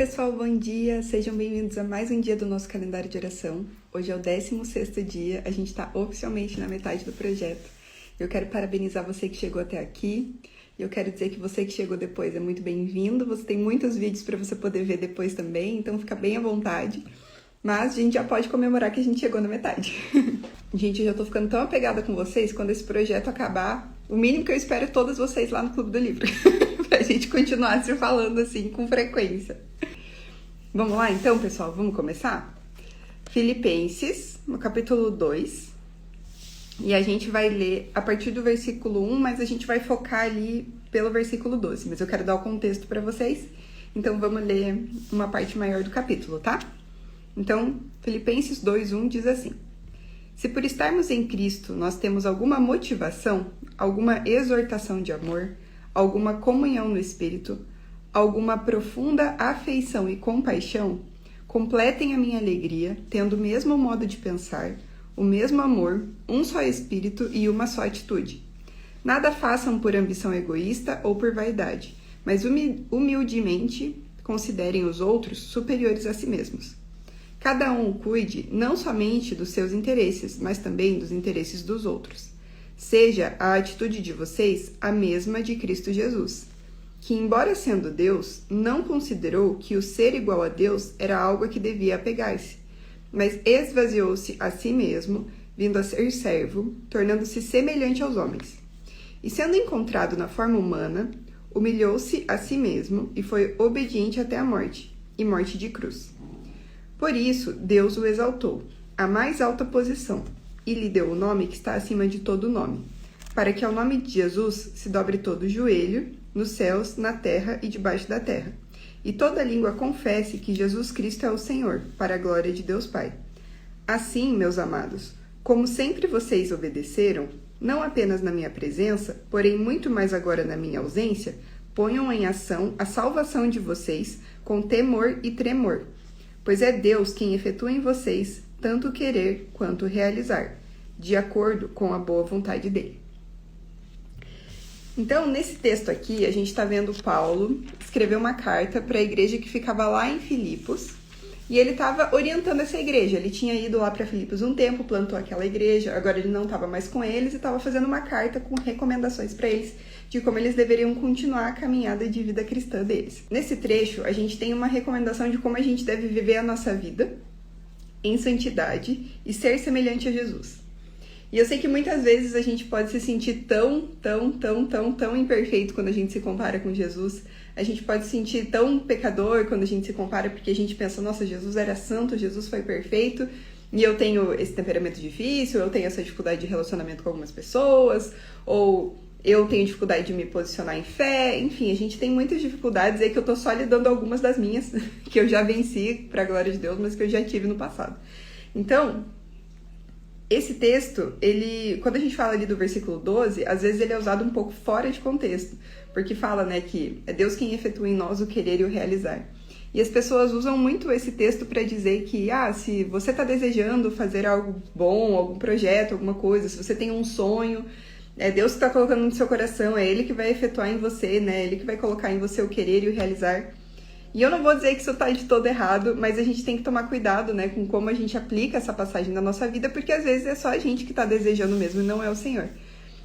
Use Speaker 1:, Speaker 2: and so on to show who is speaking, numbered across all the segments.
Speaker 1: pessoal, bom dia! Sejam bem-vindos a mais um dia do nosso calendário de oração. Hoje é o 16º dia, a gente está oficialmente na metade do projeto. Eu quero parabenizar você que chegou até aqui. E eu quero dizer que você que chegou depois é muito bem-vindo. Você tem muitos vídeos para você poder ver depois também, então fica bem à vontade. Mas a gente já pode comemorar que a gente chegou na metade. Gente, eu já tô ficando tão apegada com vocês, quando esse projeto acabar, o mínimo que eu espero é todas vocês lá no Clube do Livro. Pra gente continuar se falando assim com frequência. Vamos lá então, pessoal? Vamos começar? Filipenses, no capítulo 2. E a gente vai ler a partir do versículo 1, mas a gente vai focar ali pelo versículo 12. Mas eu quero dar o contexto para vocês, então vamos ler uma parte maior do capítulo, tá? Então, Filipenses 2:1 diz assim: Se por estarmos em Cristo nós temos alguma motivação, alguma exortação de amor, alguma comunhão no Espírito, alguma profunda afeição e compaixão, completem a minha alegria, tendo o mesmo modo de pensar, o mesmo amor, um só Espírito e uma só atitude. Nada façam por ambição egoísta ou por vaidade, mas humildemente considerem os outros superiores a si mesmos. Cada um cuide não somente dos seus interesses, mas também dos interesses dos outros. Seja a atitude de vocês a mesma de Cristo Jesus, que, embora sendo Deus, não considerou que o ser igual a Deus era algo a que devia apegar-se, mas esvaziou-se a si mesmo, vindo a ser servo, tornando-se semelhante aos homens. E sendo encontrado na forma humana, humilhou-se a si mesmo e foi obediente até a morte, e morte de cruz. Por isso, Deus o exaltou à mais alta posição e lhe deu o nome que está acima de todo nome, para que ao nome de Jesus se dobre todo o joelho, nos céus, na terra e debaixo da terra, e toda língua confesse que Jesus Cristo é o Senhor, para a glória de Deus Pai. Assim, meus amados, como sempre vocês obedeceram, não apenas na minha presença, porém muito mais agora na minha ausência, ponham em ação a salvação de vocês com temor e tremor, pois é Deus quem efetua em vocês tanto querer quanto realizar, de acordo com a boa vontade dele. Então, nesse texto aqui, a gente está vendo Paulo escrever uma carta para a igreja que ficava lá em Filipos, e ele estava orientando essa igreja. Ele tinha ido lá para Filipos um tempo, plantou aquela igreja, agora ele não estava mais com eles e estava fazendo uma carta com recomendações para eles de como eles deveriam continuar a caminhada de vida cristã deles. Nesse trecho, a gente tem uma recomendação de como a gente deve viver a nossa vida em santidade e ser semelhante a Jesus. E eu sei que muitas vezes a gente pode se sentir tão imperfeito quando a gente se compara com Jesus. A gente pode se sentir tão pecador quando a gente se compara, porque a gente pensa, nossa, Jesus era santo, Jesus foi perfeito, e eu tenho esse temperamento difícil, eu tenho essa dificuldade de relacionamento com algumas pessoas, ou eu tenho dificuldade de me posicionar em fé. Enfim, a gente tem muitas dificuldades aí que eu tô só lidando algumas das minhas, que eu já venci, pra glória de Deus, mas que eu já tive no passado. Então, esse texto, quando a gente fala ali do versículo 12, às vezes ele é usado um pouco fora de contexto, porque fala, né, que é Deus quem efetua em nós o querer e o realizar. E as pessoas usam muito esse texto para dizer que, se você está desejando fazer algo bom, algum projeto, alguma coisa, se você tem um sonho, é Deus que está colocando no seu coração, é Ele que vai efetuar em você, né, Ele que vai colocar em você o querer e o realizar. E eu não vou dizer que isso tá de todo errado, mas a gente tem que tomar cuidado, né, com como a gente aplica essa passagem na nossa vida, porque às vezes é só a gente que tá desejando mesmo e não é o Senhor.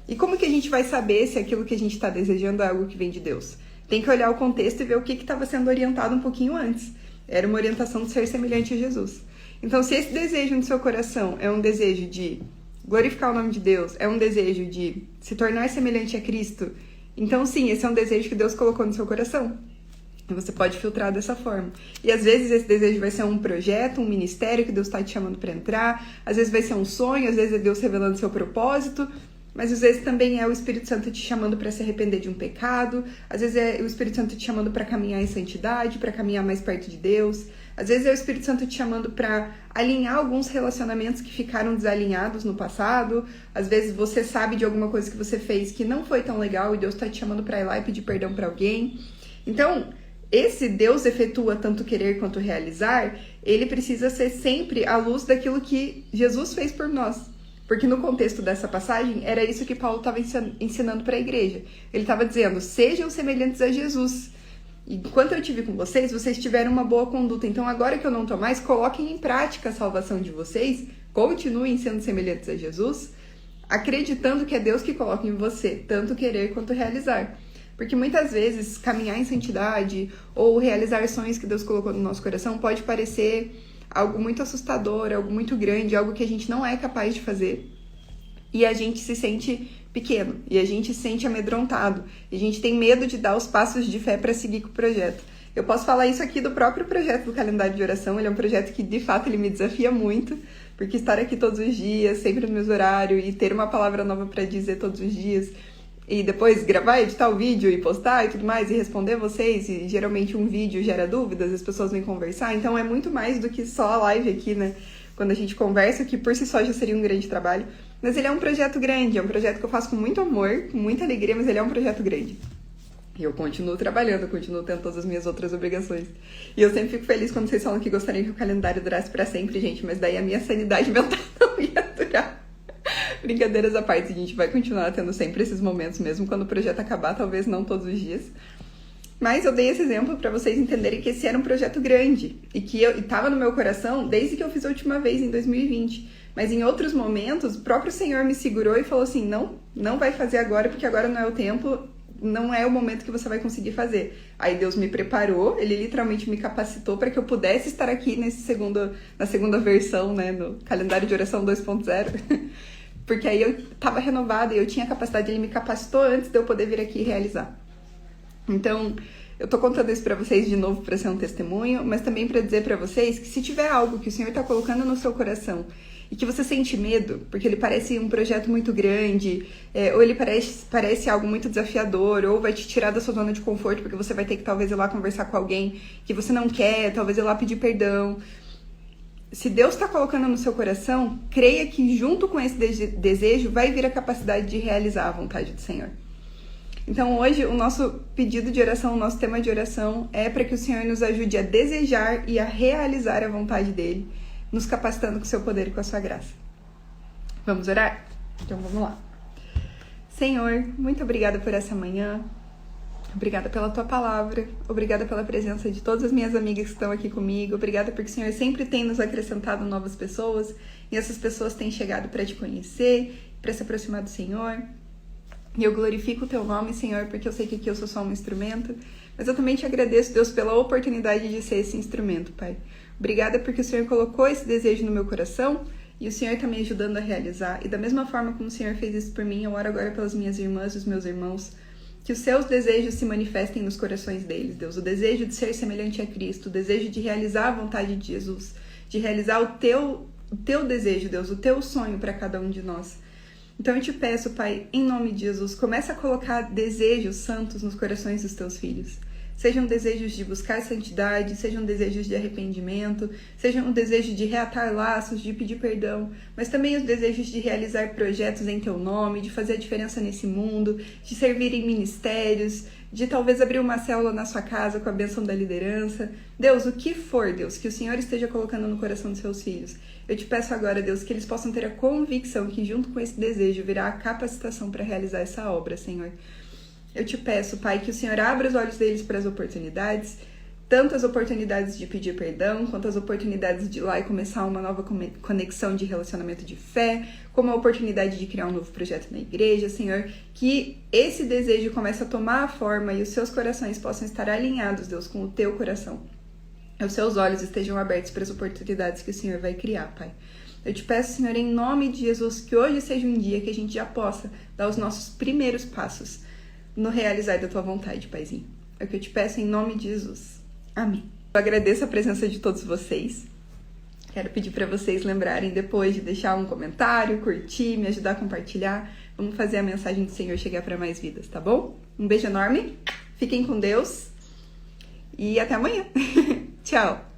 Speaker 1: E como que a gente vai saber se aquilo que a gente tá desejando é algo que vem de Deus? Tem que olhar o contexto e ver o que estava sendo orientado um pouquinho antes. Era uma orientação de ser semelhante a Jesus. Então, se esse desejo no seu coração é um desejo de glorificar o nome de Deus, é um desejo de se tornar semelhante a Cristo, então sim, esse é um desejo que Deus colocou no seu coração. Você pode filtrar dessa forma. E às vezes esse desejo vai ser um projeto, um ministério que Deus está te chamando para entrar. Às vezes vai ser um sonho, às vezes é Deus revelando seu propósito. Mas às vezes também é o Espírito Santo te chamando para se arrepender de um pecado. Às vezes é o Espírito Santo te chamando para caminhar em santidade, para caminhar mais perto de Deus. Às vezes é o Espírito Santo te chamando para alinhar alguns relacionamentos que ficaram desalinhados no passado. Às vezes você sabe de alguma coisa que você fez que não foi tão legal e Deus está te chamando para ir lá e pedir perdão para alguém. Então, esse Deus efetua tanto querer quanto realizar, ele precisa ser sempre à luz daquilo que Jesus fez por nós. Porque no contexto dessa passagem, era isso que Paulo estava ensinando para a igreja. Ele estava dizendo, sejam semelhantes a Jesus. E enquanto eu estive com vocês, vocês tiveram uma boa conduta. Então, agora que eu não tô mais, coloquem em prática a salvação de vocês, continuem sendo semelhantes a Jesus, acreditando que é Deus que coloca em você, tanto querer quanto realizar. Porque muitas vezes, caminhar em santidade ou realizar sonhos que Deus colocou no nosso coração pode parecer algo muito assustador, algo muito grande, algo que a gente não é capaz de fazer. E a gente se sente pequeno, e a gente se sente amedrontado, e a gente tem medo de dar os passos de fé para seguir com o projeto. Eu posso falar isso aqui do próprio projeto do Calendário de Oração, ele é um projeto que, de fato, ele me desafia muito, porque estar aqui todos os dias, sempre no meu horário, e ter uma palavra nova para dizer todos os dias, e depois gravar, editar o vídeo e postar e tudo mais, e responder vocês, e geralmente um vídeo gera dúvidas, as pessoas vêm conversar, então é muito mais do que só a live aqui, né? Quando a gente conversa, que por si só já seria um grande trabalho. Mas ele é um projeto grande, é um projeto que eu faço com muito amor, com muita alegria, mas ele é um projeto grande. E eu continuo trabalhando, eu continuo tendo todas as minhas outras obrigações. E eu sempre fico feliz quando vocês falam que gostariam que o calendário durasse pra sempre, gente, mas daí a minha sanidade mental não ia durar. Brincadeiras à parte, a gente vai continuar tendo sempre esses momentos, mesmo quando o projeto acabar, talvez não todos os dias. Mas eu dei esse exemplo para vocês entenderem que esse era um projeto grande e que estava no meu coração desde que eu fiz a última vez, em 2020. Mas em outros momentos, o próprio Senhor me segurou e falou assim, não vai fazer agora, porque agora não é o tempo, não é o momento que você vai conseguir fazer. Aí Deus me preparou, Ele literalmente me capacitou para que eu pudesse estar aqui na segunda versão, né, no Calendário de Oração 2.0, porque aí eu estava renovada e eu tinha capacidade, Ele me capacitou antes de eu poder vir aqui e realizar. Então, eu tô contando isso pra vocês de novo para ser um testemunho, mas também para dizer pra vocês que se tiver algo que o Senhor tá colocando no seu coração e que você sente medo, porque ele parece um projeto muito grande, ou ele parece algo muito desafiador, ou vai te tirar da sua zona de conforto, porque você vai ter que talvez ir lá conversar com alguém que você não quer, talvez ir lá pedir perdão. Se Deus tá colocando no seu coração, creia que junto com esse desejo vai vir a capacidade de realizar a vontade do Senhor. Então hoje o nosso pedido de oração, o nosso tema de oração é para que o Senhor nos ajude a desejar e a realizar a vontade dEle, nos capacitando com o seu poder e com a sua graça. Vamos orar? Então vamos lá. Senhor, muito obrigada por essa manhã, obrigada pela Tua palavra, obrigada pela presença de todas as minhas amigas que estão aqui comigo, obrigada porque o Senhor sempre tem nos acrescentado novas pessoas e essas pessoas têm chegado para Te conhecer, para se aproximar do Senhor. E eu glorifico o Teu nome, Senhor, porque eu sei que aqui eu sou só um instrumento, mas eu também Te agradeço, Deus, pela oportunidade de ser esse instrumento, Pai. Obrigada porque o Senhor colocou esse desejo no meu coração e o Senhor está me ajudando a realizar. E da mesma forma como o Senhor fez isso por mim, eu oro agora pelas minhas irmãs e os meus irmãos, que os seus desejos se manifestem nos corações deles, Deus. O desejo de ser semelhante a Cristo, o desejo de realizar a vontade de Jesus, de realizar o teu desejo, Deus, o Teu sonho para cada um de nós. Então eu te peço, Pai, em nome de Jesus, começa a colocar desejos santos nos corações dos Teus filhos. Sejam desejos de buscar santidade, sejam desejos de arrependimento, sejam o desejo de reatar laços, de pedir perdão, mas também os desejos de realizar projetos em Teu nome, de fazer a diferença nesse mundo, de servir em ministérios, de talvez abrir uma célula na sua casa com a bênção da liderança. Deus, o que for, Deus, que o Senhor esteja colocando no coração dos Seus filhos. Eu te peço agora, Deus, que eles possam ter a convicção que junto com esse desejo virá a capacitação para realizar essa obra, Senhor. Eu te peço, Pai, que o Senhor abra os olhos deles para as oportunidades, tanto as oportunidades de pedir perdão, quanto as oportunidades de ir lá e começar uma nova conexão de relacionamento de fé, como a oportunidade de criar um novo projeto na igreja, Senhor, que esse desejo comece a tomar a forma e os seus corações possam estar alinhados, Deus, com o Teu coração. Os seus olhos estejam abertos para as oportunidades que o Senhor vai criar, Pai. Eu te peço, Senhor, em nome de Jesus, que hoje seja um dia que a gente já possa dar os nossos primeiros passos no realizar da Tua vontade, Paizinho. É o que eu te peço em nome de Jesus. Amém. Eu agradeço a presença de todos vocês. Quero pedir para vocês lembrarem depois de deixar um comentário, curtir, me ajudar a compartilhar. Vamos fazer a mensagem do Senhor chegar para mais vidas, tá bom? Um beijo enorme, fiquem com Deus e até amanhã. Tchau!